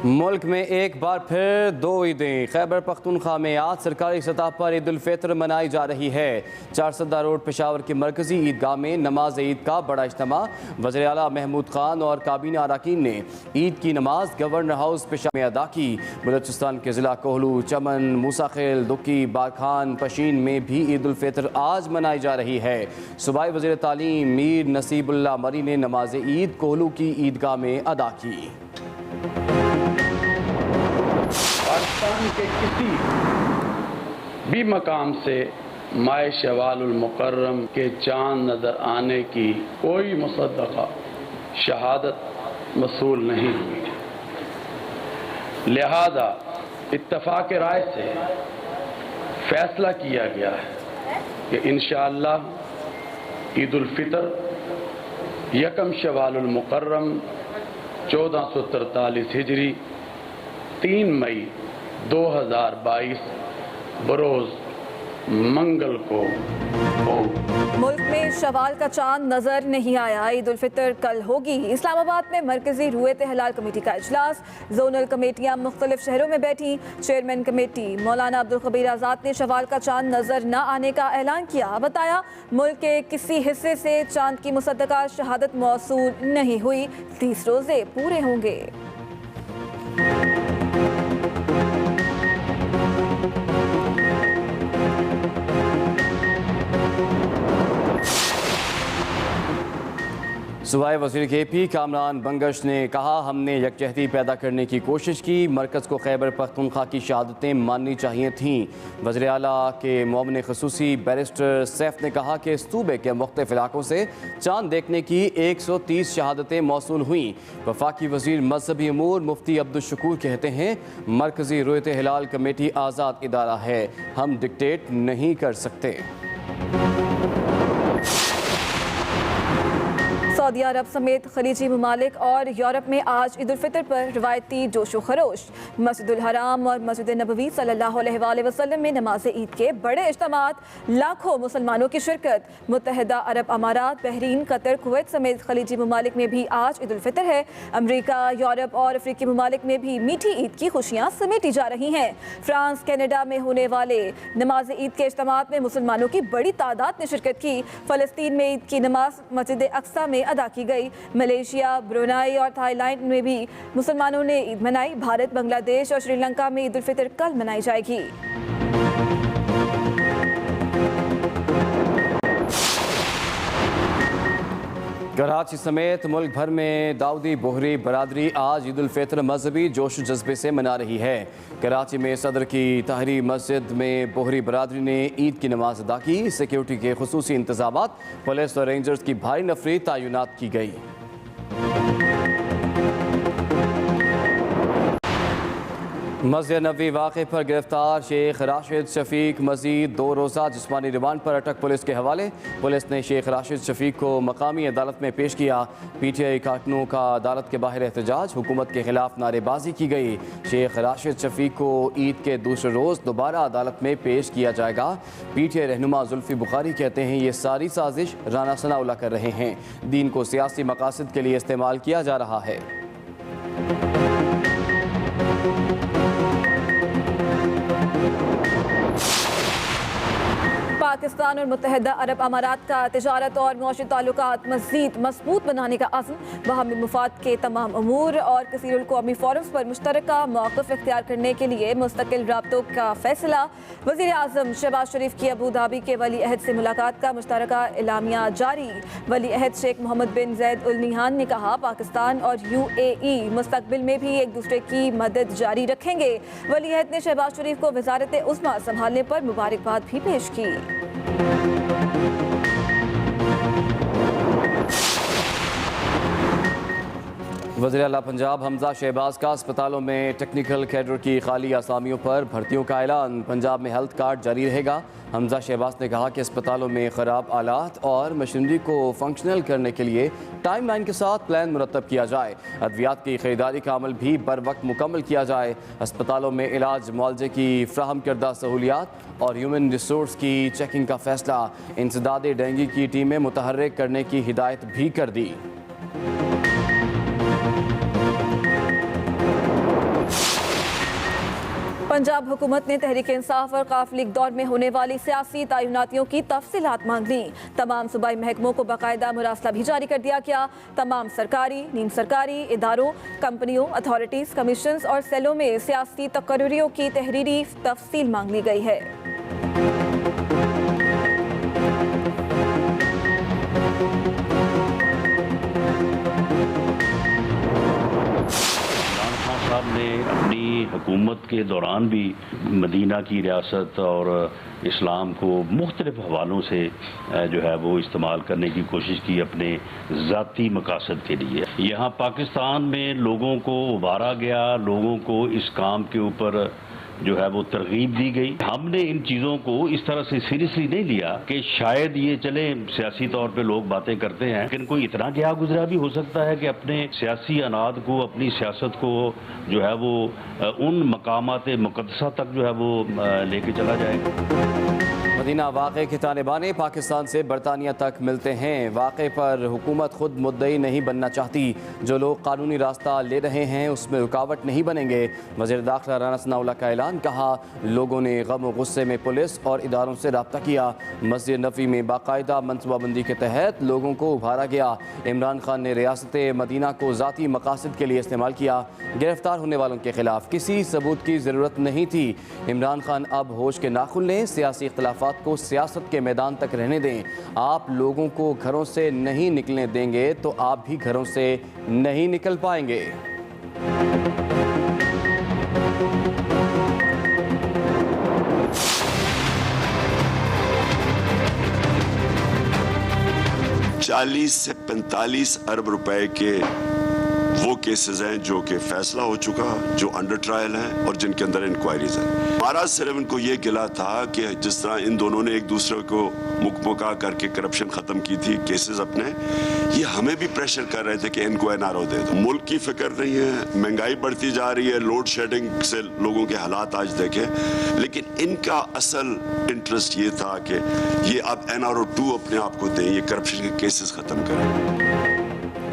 मुल्क में एक बार फिर दो ईदें। खैबर पख्तूनख्वा में आज सरकारी सतह पर ईद उल फितर मनाई जा रही है। चारसदा रोड पेशावर की मरकजी ईदगाह में नमाज ईद का बड़ा इज्तिमा। वज़ीर आला महमूद खान और काबीना अरकान ने ईद की नमाज गवर्नर हाउस पेशावर में अदा की। बलूचिस्तान के ज़िला कोहलू, चमन, मूसाखेल, दुक्की, बारखान, पशीन में भी ईद उल फितर आज मनाई जा रही है। सूबाई वज़ीर तालीम मीर नसीबुल्लाह मरी ने नमाज ईद कोहलू की ईदगाह में अदा की। पाकिस्तान के किसी भी मकाम से माह शवालुल मुकर्रम के चांद नजर आने की कोई मुसद्दक़ा शहादत मसूल नहीं हुई। लिहाजा इत्तफ़ाक़ राय से फैसला किया गया है कि इंशाअल्लाह ईद उल फितर यकम शवालुल मुकर्रम 1443 हिजरी 3 मई 2022 बरोज़ मंगल को हो। मुल्क में शवाल का चांद नजर नहीं आया। ईद उल फितर कल होगी। इस्लामाबाद में मरकजी रूयत हलाल कमेटी का इजलास। जोनल कमेटियां मुख्तलिफ शहरों में बैठी। चेयरमैन कमेटी मौलाना अब्दुल खबीर आज़ाद ने शवाल का चांद नजर न आने का ऐलान किया। बताया मुल्क के किसी हिस्से से चांद की मुसद्दक़ा शहादत मौसूल नहीं हुई। 30 रोजे पूरे होंगे। सूबाई वज़ीर KP कामरान बंगश ने कहा, हमने यकजहती पैदा करने की कोशिश की। मरकज़ को खैबर पख्तूनख्वा की शहादतें माननी चाहिए थीं। वज़ीर आला के मुअव्विन ख़ुसूसी बैरिस्टर सैफ ने कहा कि सूबे के मुख्तलिफ इलाकों से चांद देखने की 130 शहादतें मौसूल हुईं। वफाकी वज़ीर मजहबी अमूर मुफ्ती अब्दुल शकूर कहते हैं, मरकज़ी रूयत हिलाल कमेटी आज़ाद इदारा है, हम डिक्टेट नहीं कर सकते। सऊदी अरब समेत खलीजी ममालिक और यूरोप में आज ईद उल फितर पर रवायती जोशो खरोश। मस्जिदुल हराम और मस्जिद नबवी सल्लल्लाहु अलैहि वसल्लम में नमाज ईद के बड़े इज्तिमात, लाखों मुसलमानों की शिरकत। मुत्तहिदा अरब अमारात, बहरीन, कतर, कुवैत समेत खलीजी ममालिक में भी आज ईद उल फितर है। अमरीका, यूरोप और अफ्रीकी ममालिक में भी मीठी ईद की खुशियाँ समेटी जा रही हैं। फ्रांस, कनाडा में होने वाले नमाज ईद के इज्तिमात में मुसलमानों की बड़ी तादाद ने शिरकत की। फ़लस्तीन में ईद की नमाज मस्जिद अक्सा में अदा की गई। मलेशिया, ब्रुनाई और थाईलैंड में भी मुसलमानों ने ईद मनाई। भारत, बांग्लादेश और श्रीलंका में ईद उल फितर कल मनाई जाएगी। कराची समेत मुल्क भर में दाऊदी बोहरी बरादरी आज ईद उल फितर मजहबी जोश जज्बे से मना रही है। कराची में सदर की ताहरी मस्जिद में बोहरी बरादरी ने ईद की नमाज अदा की। सिक्योरिटी के खुसूसी इंतजामात, पुलिस और रेंजर्स की भारी नफरी तैनात की गई। मस्जिद नबवी वाक़े पर गिरफ्तार शेख राशिद शफीक मजीद 2 रोज़ा जिस्मानी रिमांड पर अटक पुलिस के हवाले। पुलिस ने शेख राशिद शफीक को मकामी अदालत में पेश किया। PTI कारकुनों का अदालत के बाहर एहतजाज, हुकूमत के खिलाफ नारेबाजी की गई। शेख राशिद शफीक को ईद के दूसरे रोज़ दोबारा अदालत में पेश किया जाएगा। PTI रहनुमा जुल्फी बुखारी कहते हैं, ये सारी साजिश राना सनाउल्लाह कर रहे हैं। दीन को सियासी मकासद के लिए इस्तेमाल किया जा रहा है। पाकिस्तान और मुत्तहिदा अरब अमारात का तिजारत और मुआशी ताल्लुकात मज़ीद मजबूत बनाने का अज़्म, बाहमी मुफाद के तमाम अमूर और कसीरुल क़ौमी फ़ोरम्स पर मुश्तरका मौक़िफ़ इख्तियार करने के लिए मुस्तकिल राब्तों का फ़ैसला। वज़ीर आज़म शहबाज शरीफ की अबू धाबी के वली अहद से मुलाकात का मुश्तरका एलामिया जारी। वली अहद शेख मोहम्मद बिन ज़ैद उल निहान ने कहा, पाकिस्तान और UAE मुस्तक़बिल में भी एक दूसरे की मदद जारी रखेंगे। वली अहद ने शहबाज शरीफ को वज़ारत उस्मा संभालने पर मुबारकबाद भी पेश की। वज़ीर आला पंजाब हमजा शहबाज का अस्पतालों में टेक्निकल कैडर की खाली असामियों पर भर्तियों का ऐलान। पंजाब में हेल्थ कार्ड जारी रहेगा। हमजा शहबाज ने कहा कि अस्पतालों में ख़राब आलात और मशीनरी को फंक्शनल करने के लिए टाइम लाइन के साथ प्लान मुरतब किया जाए। अद्वियात की खरीदारी का अमल भी बर वक्त मुकम्मल किया जाए। अस्पतालों में इलाज मुआवजे की फ्राहम करदा सहूलियात और ह्यूमन रिसोर्स की चेकिंग का फैसला। इंसदाद डेंगू की टीमें मुतहर्रिक करने की हिदायत भी कर दी। पंजाब हुकूमत ने तहरीक इंसाफ और काफ लीग दौर में होने वाली सियासी तयनातियों की तफसीलात मांग ली। तमाम सूबाई महकमों को बाकायदा मुरासला भी जारी कर दिया गया। तमाम सरकारी, नीम सरकारी इदारों, कंपनियों, अथॉरिटीज़, कमीशंस और सेलों में सियासी तकर्रियों की तहरीरी तफसील मांग ली गई है। साहब ने अपनी हुकूमत के दौरान भी मदीना की रियासत और इस्लाम को मुख्तलिफ हवालों से जो है वो इस्तेमाल करने की कोशिश की अपने ज़ाती मकासद के लिए। यहाँ पाकिस्तान में लोगों को उभारा गया, लोगों को इस काम के ऊपर जो है वो तरगीब दी गई। हमने इन चीज़ों को इस तरह से सीरियसली नहीं लिया कि शायद ये चले सियासी तौर पे लोग बातें करते हैं, लेकिन कोई इतना गया गुजरा भी हो सकता है कि अपने सियासी अनाद को, अपनी सियासत को जो है वो उन मकामात मुक़द्दसा तक जो है वो लेके चला जाएगा। मदीना वाक़े के तालिबान पाकिस्तान से बरतानिया तक मिलते हैं। वाक़े पर हुकूमत खुद मुद्दई नहीं बनना चाहती। जो लोग कानूनी रास्ता ले रहे हैं उसमें रुकावट नहीं बनेंगे। वज़ीर दाखिला राना सनाउल्लाह का ऐलान। कहा, लोगों ने गम और गुस्से में पुलिस और इदारों से रब्ता किया। मस्जिद नबवी में बाकायदा मनसूबाबंदी के तहत लोगों को उभारा गया। इमरान खान ने रियासत मदीना को ज़ाती मकासद के लिए इस्तेमाल किया। गिरफ्तार होने वालों के खिलाफ किसी सबूत की ज़रूरत नहीं थी। इमरान खान अब होश के नाखुन लें। सियासी इख्तलाफात को सियासत के मैदान तक रहने दें। आप लोगों को घरों से नहीं निकलने देंगे तो आप भी घरों से नहीं निकल पाएंगे। चालीस से 45 अरब रुपए के वो केसेस हैं जो कि फैसला हो चुका, जो अंडर ट्रायल हैं और जिनके अंदर इंक्वायरीज हैं। हमारा सिर्फ इनको ये गिला था कि जिस तरह इन दोनों ने एक दूसरे को मुकमुका करके करप्शन खत्म की थी केसेस अपने, ये हमें भी प्रेशर कर रहे थे कि इनको एनआरओ दे दो। मुल्क की फिक्र नहीं है, महंगाई बढ़ती जा रही है, लोड शेडिंग से लोगों के हालात आज देखें, लेकिन इनका असल इंटरेस्ट ये था कि ये अब एनआरओ 2 अपने आप को दें, ये करप्शन के केसेस खत्म करें।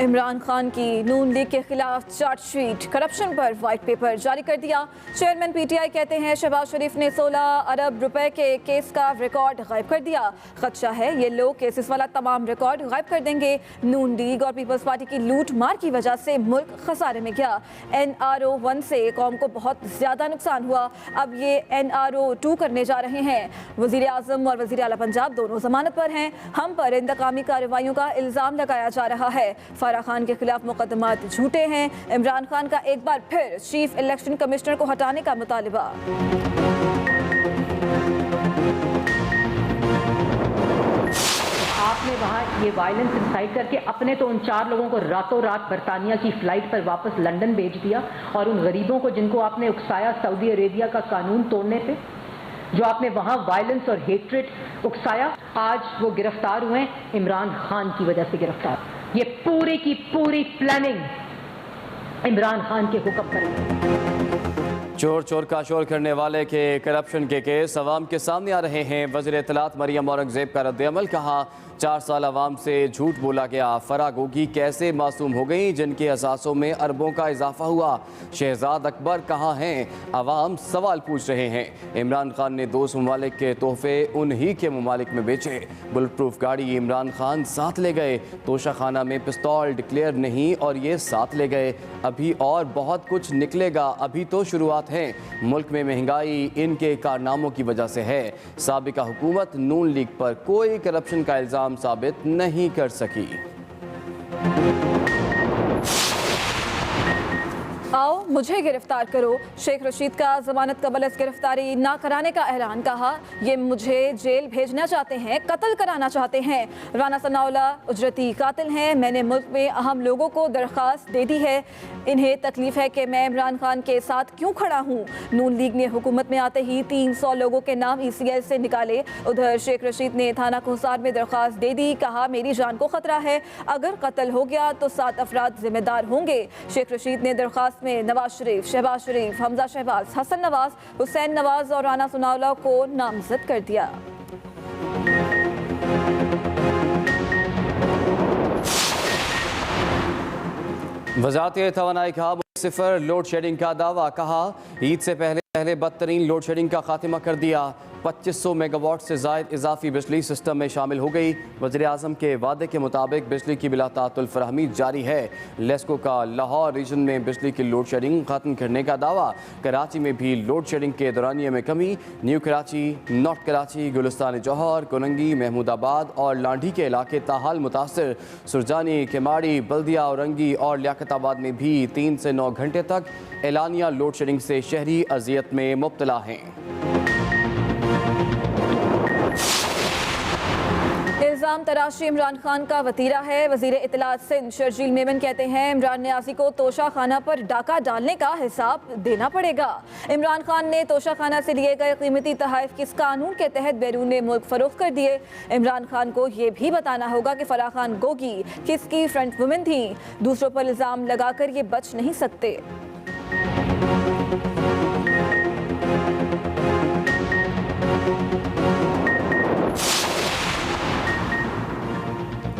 इमरान खान की नून लीग के खिलाफ चार्जशीट, करप्शन पर वाइट पेपर जारी कर दिया। चेयरमैन पीटीआई कहते हैं शहबाज शरीफ ने 16 अरब रुपए के केस का रिकॉर्ड गायब कर दिया। खदशा है ये लोग केसेस वाला तमाम रिकॉर्ड गायब कर देंगे। नून लीग और पीपल्स पार्टी की लूट मार की वजह से मुल्क खसारे में गया। NRO 1 से कौम को बहुत ज्यादा नुकसान हुआ। अब ये NRO 2 करने जा रहे हैं। वजीर आजम और वजीर आला पंजाब दोनों जमानत पर हैं। हम पर इंतकामी कार्रवाइयों का इल्जाम लगाया जा रहा है। फराह खान के खिलाफ मुकदमात झूठे हैं। इमरान खान का एक बार फिर चीफ इलेक्शन कमिश्नर को हटाने का मुतालिबा। आपने वहाँ ये वायलेंस इंसाइट करके अपने तो उन 4 लोगों को रातों रात बरतानिया की फ्लाइट पर वापस लंदन भेज दिया, और उन गरीबों को जिनको आपने उकसाया सऊदी अरेबिया का कानून तोड़ने पे, जो आपने वहाँ वायलेंस और हेट्रेड उकसाया, आज वो गिरफ्तार हुए इमरान खान की वजह से गिरफ्तार। ये पूरी की पूरी प्लानिंग इमरान खान के हुक्म पर। चोर चोर का शोर करने वाले के करप्शन के केस अवाम के सामने आ रहे हैं। वज़ीर इत्तलात मरियम औरंगज़ेब का रद्द-ए-अमल। कहा, 4 साल अवाम से झूठ बोला गया। फराह गोगी कैसे मासूम हो गई जिनके असासों में अरबों का इजाफा हुआ। शहजाद अकबर कहाँ हैं? अवाम सवाल पूछ रहे हैं। इमरान खान ने दोस्त ममालिक के तोहफे उन्हीं के ममालिक में बेचे। बुलेट प्रूफ गाड़ी इमरान खान साथ ले गए। तोशा खाना में पिस्तौल डिक्लेयर नहीं और ये साथ ले गए। अभी और बहुत कुछ निकलेगा, अभी तो शुरुआत है। मुल्क में महंगाई इनके कारनामों की वजह से है। साबिका हुकूमत नून लीग पर कोई करप्शन का इल्जाम साबित नहीं कर सकी। आओ मुझे गिरफ्तार करो। शेख रशीद का जमानत कबल अज़ गिरफ्तारी ना कराने का ऐलान। कहा ये मुझे जेल भेजना चाहते हैं, कत्ल कराना चाहते हैं। राना सनाउल्लाह उजरती कातिल हैं। मैंने मुल्क में अहम लोगों को दरख्वास्त दे दी है। इन्हें तकलीफ है कि मैं इमरान खान के साथ क्यों खड़ा हूँ। नून लीग ने हुकूमत में आते ही 300 लोगों के नाम ECL से निकाले। उधर शेख रशीद ने थाना कोहसार में दरख्वास्त दे दी। कहा मेरी जान को खतरा है, अगर कत्ल हो गया तो 7 अफराद जिम्मेदार होंगे। शेख रशीद ने दरख्वास्त में नवाज शरीफ, शहबाज शरीफ, हमजा शहबाज, हसन नवाज, हुसैन नवाज और राना सनाउल्लाह को नामजद कर दिया। वज़ारत तवानाई का सिफर लोड शेडिंग का दावा। कहा ईद से पहले बदतरीन लोड शेडिंग का खात्मा कर दिया। 2500 मेगावाट से ज़ायद इजाफी बिजली सिस्टम में शामिल हो गई। वज़ीर आज़म के वादे के मुताबिक बिजली की बिला ताअत्तुल फराहमी जारी है। लेस्को का लाहौर रीजन में बिजली की लोड शेडिंग ख़त्म करने का दावा। कराची में भी लोड शेडिंग के दौरानिए में कमी। न्यू कराची, नॉर्थ कराची, गुलिस्तान जौहर, कोनंगी, महमूदाबाद और लांढी के इलाके ताहाल मुतासर। सुरजानी, केमाड़ी, बल्दिया, औरंगी और लियाकताबाद में भी 3 से 9 घंटे तक एलानिया लोड शेडिंग से शहरी अजियत में मुब्तला हैं। इल्ज़ाम तराशी इमरान खान का वतीरा है। वज़ीर इत्तलात सिंध शर्जील मेमन कहते हैं इमरान न्याज़ी को तोशा खाना पर डाका डालने का हिसाब देना पड़ेगा। इमरान खान ने तोशा खाना से लिए गए कीमती तोहफ़े किस कानून के तहत बैरून मुल्क फरोख्त कर दिए। इमरान खान को ये भी बताना होगा कि फराह खान गोगी किसकी फ्रंट वुमेन थी। दूसरों पर इल्ज़ाम लगाकर ये बच नहीं सकते।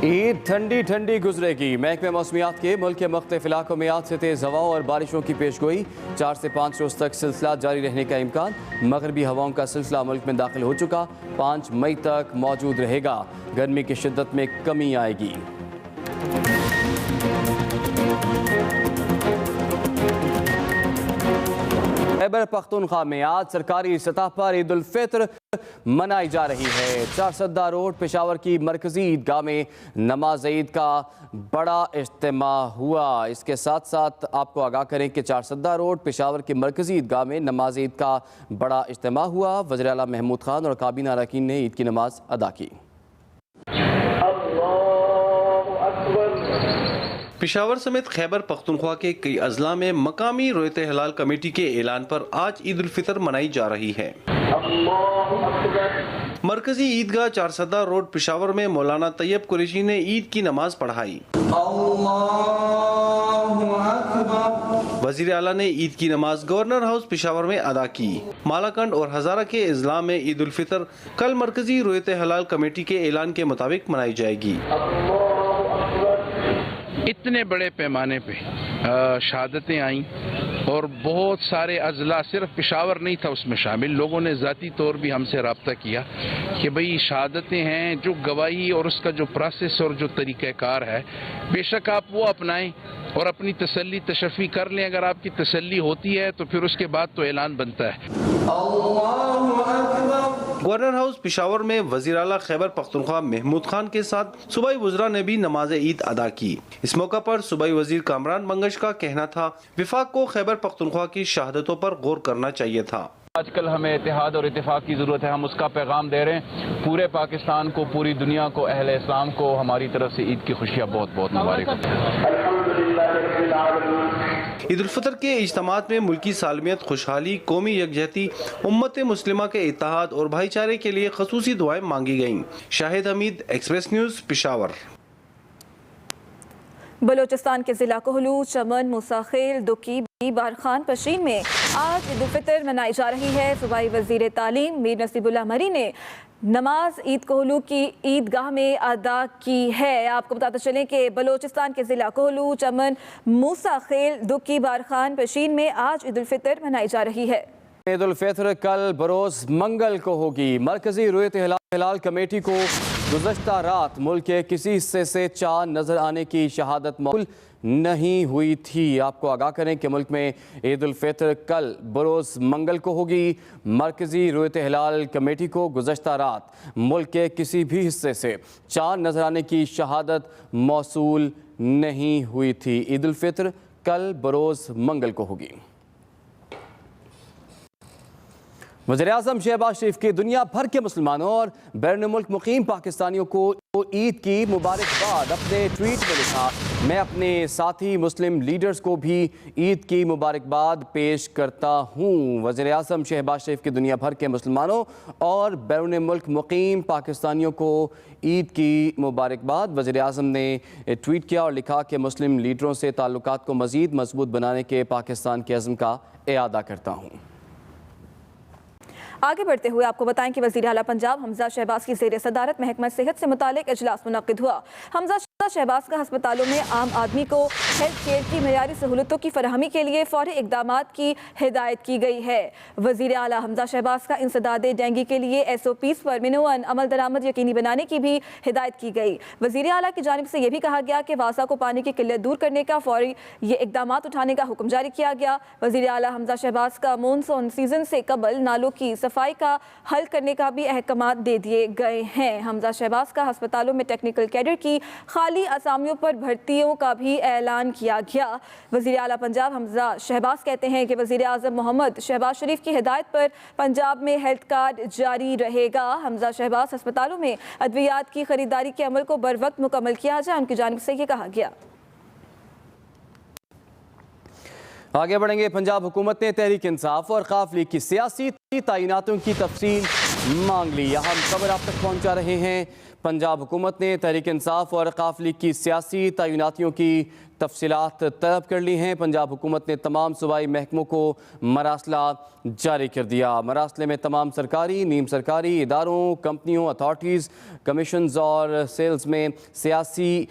ईद ठंडी ठंडी गुजरेगी। महकमे मौसमियात के मुल्क के मुख्तलिफ इलाकों में आज से तेज़ हवाओं और बारिशों की पेशगोई। 4 से 5 रोज़ तक सिलसिला जारी रहने का इम्कान। मगरबी हवाओं का सिलसिला मुल्क में दाखिल हो चुका, 5 मई तक मौजूद रहेगा। गर्मी की शिद्दत में कमी आएगी। खैबर पख्तूनख्वा में आज सरकारी सतह पर ईद उल फितर मनाई जा रही है। चारसद्दा रोड पेशावर की मरकजी ईदगाह में नमाज ईद का बड़ा इज्तिमा हुआ। इसके साथ साथ आपको आगाह करें कि चारसद्दा रोड पेशावर की मरकजी ईदगाह में नमाज ईद का बड़ा इज्तिमा हुआ। वज़ीर आला महमूद खान और काबीना अरकान ने ईद की नमाज अदा की। पेशावर समेत खैबर पख्तूनख्वा के कई अजला में मकामी रोयत हलाल कमेटी के ऐलान पर आज ईद उल फितर मनाई जा रही है। मरकजी ईदगाह चारसद्दा रोड पेशावर में मौलाना तैयब कुरैशी ने ईद की नमाज पढ़ाई। वजीर आला ने ईद की नमाज गवर्नर हाउस पेशावर में अदा की। मालाकंड और हजारा के इजला में ईद उल फितर कल मरकजी रोयत हलाल कमेटी के ऐलान के मुताबिक मनाई जाएगी। इतने बड़े पैमाने पे शहादतें आईं और बहुत सारे अजला, सिर्फ पेशावर नहीं था उसमें शामिल, लोगों ने ज़ाती तौर भी हमसे रब्ता किया कि भाई शहादतें हैं, जो गवाही और उसका जो प्रोसेस और जो तरीक़ाकार है बेशक आप वो अपनाएं और अपनी तसल्ली तशफ़ी कर लें। अगर आपकी तसल्ली होती है तो फिर उसके बाद तो ऐलान बनता है। गवर्नर हाउस पेशावर में वज़ीर आला खैबर पख्तूनख्वा महमूद खान के साथ सूबाई वज़रा ने भी नमाज ईद अदा की। इस मौका पर सूबाई वज़ीर कामरान बंगश का कहना था विफाक को खैबर पख्तूनख्वा की शहादतों पर गौर करना चाहिए था। आजकल हमें इत्तेहाद और इत्तेफाक की ज़रूरत है। हम उसका पैगाम दे रहे हैं पूरे पाकिस्तान को, पूरी दुनिया को, अहले इस्लाम को हमारी तरफ से ईद की खुशियाँ बहुत बहुत मुबारक। ईद उल फितर के इज्तिमात में मुल्की सालमियत, खुशहाली, कौमी यकजहती, उम्मत मुस्लिमा के इत्तेहाद और भाईचारे के लिए खसूसी दुआएं मांगी गईं। Shahid Hamid, express news, Peshawar. बलोचिस्तान के जिला कोहलू, चमन, मूसाखेल, दुकी, बारखान, पशीन में आज ईद उल फितर मनाई जा रही है। सूबाई वजीर तालीम मीर नसीबुल्लाह मरी ने नमाज ईद कोहलू की ईदगाह में अदा की है। आपको बताते चलें कि बलोचिस्तान के जिला कोहलू, चमन, मूसाखेल, दुकी, बारखान, पशीन में आज ईद उल फितर मनाई जा रही है। ईद उल फितर कल बरोज मंगल को होगी। मरकजी रोयत हिलाल कमेटी को गुज़श्ता रात मुल्क के किसी हिस्से से चांद नजर आने की शहादत मौसूल नहीं हुई थी। आपको आगाह करें कि मुल्क में ईद उल फितर कल बरोज मंगल को होगी। मरकजी रोयत हिलाल कमेटी को गुज़श्ता रात मुल्क के किसी भी हिस्से से चांद नजर आने की शहादत मौसूल नहीं हुई थी। ईद उल फितर कल बरोज़ मंगल को होगी। वज़ीर-ए-आज़म शहबाज शरीफ की दुनिया भर के मुसलमानों और बैरून मुल्क मुकीम पाकिस्तानियों को ईद की मुबारकबाद। अपने ट्वीट में लिखा, मैं अपने साथी मुस्लिम लीडर्स को भी ईद की मुबारकबाद पेश करता हूँ। वज़ीर-ए-आज़म शहबाज शरीफ की दुनिया भर के मुसलमानों और बैरून मुल्क मुकीम पाकिस्तानियों को ईद की मुबारकबाद। वज़ीर-ए-आज़म ने ट्वीट किया और लिखा कि मुस्लिम लीडरों से ताल्लुकात को मज़ीद मजबूत बनाने के पाकिस्तान के अज़्म का इआदा करता हूँ। आगे बढ़ते हुए आपको बताएं कि वज़ीर आला पंजाब हमजा शहबाज की ज़ेर सदारत महकमा सेहत से मुतालिक इजलास मुनक़िद हुआ। हमजा शहबाज का अस्पतालों में आम आदमी को हेल्थ केयर की मयारी सहूलतों की फराहमी के लिए फ़ौरी इक़दामात की हिदायत की गई है। वज़ीर आला हमजा शहबाज का इंसदाद डेंगू के लिए SOPs पर मिनवन अमल दरामद यकीनी बनाने की भी हिदायत की गई। वज़ीर आला की जानिब से यह भी कहा गया कि वासा को पानी की किल्लत दूर करने का फ़ौरी ये इक़दामात उठाने का हुक्म जारी किया गया। वज़ीर आला हमजा शहबाज का मानसून सीज़न से कबल नालों की सफाई का हल करने का भी अहकामात दे दिए गए हैं। हमजा शहबाज का अस्पतालों में टेक्निकल कैडर की खाली असामियों पर भर्तियों का भी ऐलान किया गया। वज़ीर आला पंजाब हमजा शहबाज कहते हैं कि वज़ीर आज़म मोहम्मद शहबाज शरीफ की हिदायत पर पंजाब में हेल्थ कार्ड जारी रहेगा। हमजा शहबाज अस्पतालों में अद्वियात की खरीदारी के अमल को बर वक्त मुकम्मल किया जाए, उनकी जानिब से ये कहा गया। आगे बढ़ेंगे। पंजाब हुकूमत ने तहरीक इंसाफ और काफ लीग की सियासी तैनातियों की तफसील मांग ली। अहम खबर आप तक पहुंचा रहे हैं। पंजाब हुकूमत ने तहरीक इंसाफ और काफ लीग की सियासी तैनातियों की तफसीलात तलब कर ली हैं। पंजाब हुकूमत ने तमाम सूबाई महकमों को मरासला जारी कर दिया। मरासले में तमाम सरकारी, नीम सरकारी इदारों, कंपनियों, अथॉरिटीज़, कमीशंस और सेल्स में सियासी